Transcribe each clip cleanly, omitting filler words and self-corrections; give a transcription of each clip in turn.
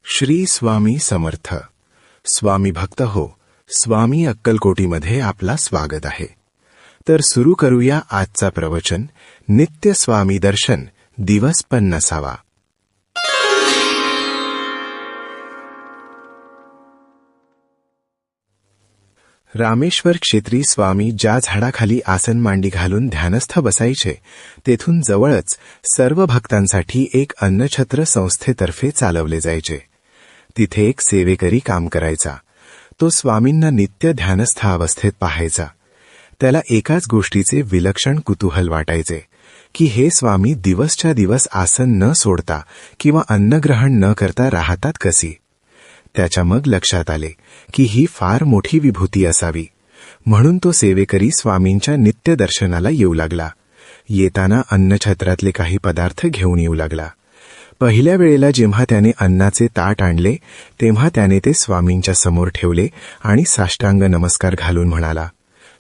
श्री स्वामी समर्थ. स्वामी भक्त हो, स्वामी अक्कलकोटीमध्ये आपला स्वागत आहे. तर सुरू करूया आजचा प्रवचन. नित्य स्वामी दर्शन, दिवस 50वा. रामेश्वर क्षेत्री स्वामी ज्या झाडाखाली आसन मांडी घालून ध्यानस्थ बसायचे, तेथून जवळच सर्व भक्तांसाठी एक अन्नछत्र संस्थेतर्फे चालवले जायचे. तिथे एक सेवेकरी काम करायचा. तो स्वामींना नित्य ध्यानस्थ अवस्थेत पाहायचा. त्याला एकाच गोष्टीचे विलक्षण कुतूहल वाटायचे की हे स्वामी दिवसच्या दिवस आसन न सोडता किंवा अन्नग्रहण न करता राहतात कशी. त्याच्या मग लक्षात आले की ही फार मोठी विभूती असावी. म्हणून तो सेवेकरी स्वामींच्या नित्य दर्शनाला येऊ लागला. येताना अन्नछत्रातले काही पदार्थ घेऊन येऊ लागला. पहिल्या वेळेला जेव्हा त्याने अन्नाचे ताट आणले, तेव्हा त्याने ते स्वामींच्या समोर ठेवले आणि साष्टांग नमस्कार घालून म्हणाला,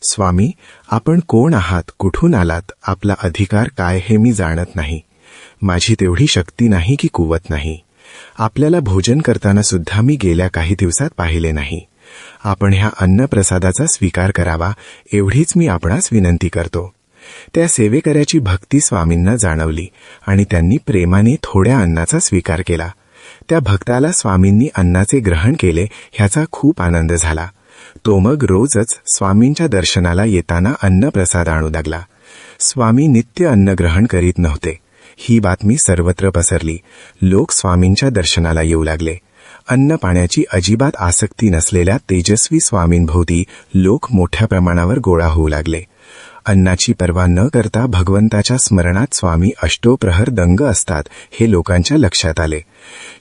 स्वामी, आपण कोण आहात, कुठून आलात, आपला अधिकार काय हे मी जाणत नाही. माझी तेवढी शक्ती नाही की कुवत नाही. आपल्याला भोजन करताना सुद्धा मी गेल्या काही दिवसात पाहिले नाही. आपण ह्या अन्नप्रसादाचा स्वीकार करावा एवढीच मी आपणास विनंती करतो. त्या सेवेकऱ्याची भक्ती स्वामींना जाणवली आणि त्यांनी प्रेमाने थोड्या अन्नाचा स्वीकार केला. त्या भक्ताला स्वामींनी अन्नाचे ग्रहण केले ह्याचा खूप आनंद झाला. तो मग रोजच स्वामींच्या दर्शनाला येताना अन्नप्रसाद आणू लागला. स्वामी नित्य अन्न ग्रहण करीत नव्हते. ही बातमी सर्वत्र पसरली. लोक स्वामींच्या दर्शनाला येऊ लागले. अन्न पाण्याची अजिबात आसक्ती नसलेल्या तेजस्वी स्वामींभोवती लोक मोठ्या प्रमाणावर गोळा होऊ लागले. अन्नाची पर्वा न करता भगवंताच्या स्मरणात स्वामी अष्टोप्रहर दंग असतात हे लोकांच्या लक्षात आले.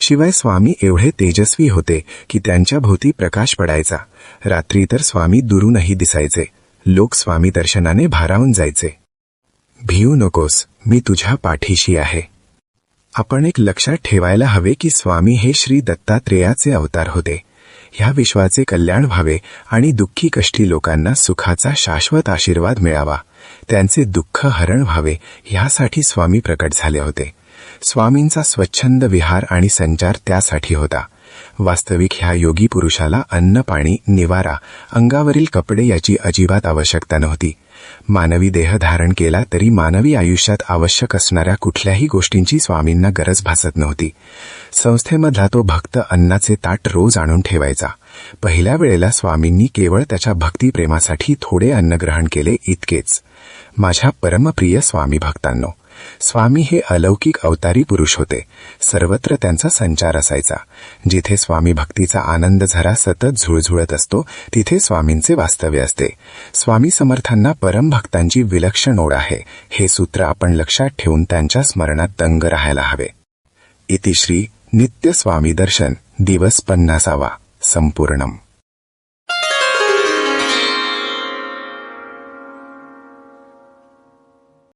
शिवाय स्वामी एवढे तेजस्वी होते की त्यांच्या भोवती प्रकाश पडायचा. रात्री तर स्वामी दुरूनही दिसायचे. लोक स्वामी दर्शनाने भारावून जायचे. भिऊ नकोस, मी तुझ्या पाठीशी आहे. आपण एक लक्षात ठेवायला हवे की स्वामी हे श्री दत्तात्रेयाचे अवतार होते. ह्या विश्वाचे कल्याण व्हावे आणि दुःखी कष्टी लोकांना सुखाचा शाश्वत आशीर्वाद मिळावा, त्यांचे दुःख हरण व्हावे ह्यासाठी स्वामी प्रकट झाले होते. स्वामींचा स्वच्छंद विहार आणि संचार त्यासाठी होता. वास्तविक ह्या योगी पुरुषाला अन्न, पाणी, निवारा, अंगावरील कपडे याची अजिबात आवश्यकता नव्हती. मानवी देह धारण केला तरी मानवी आयुष्यात आवश्यक असणाऱ्या कुठल्याही गोष्टींची स्वामींना गरज भासत नव्हती. संस्थेमधला तो भक्त अन्नाचे ताट रोज आणून ठेवायचा. पहिल्या वेळेला स्वामींनी केवळ त्याच्या भक्तिप्रेमासाठी थोडे अन्न ग्रहण केले इतकेच. माझ्या परमप्रिय स्वामी भक्तांनो, स्वामी हे अलौकिक अवतारी पुरुष होते. सर्वत्र त्यांचा संचार असायचा. जिथे स्वामी भक्तीचा आनंद झरा सतत झुळझुळत असतो, तिथे स्वामींचे वास्तव्य असते. स्वामी समर्थांना परमभक्तांची विलक्षण ओढ आहे हे सूत्र आपण लक्षात ठेवून त्यांच्या स्मरणात दंग राहायला हवे. इति श्री नित्य स्वामी दर्शन, दिवस 50वा संपूर्णम.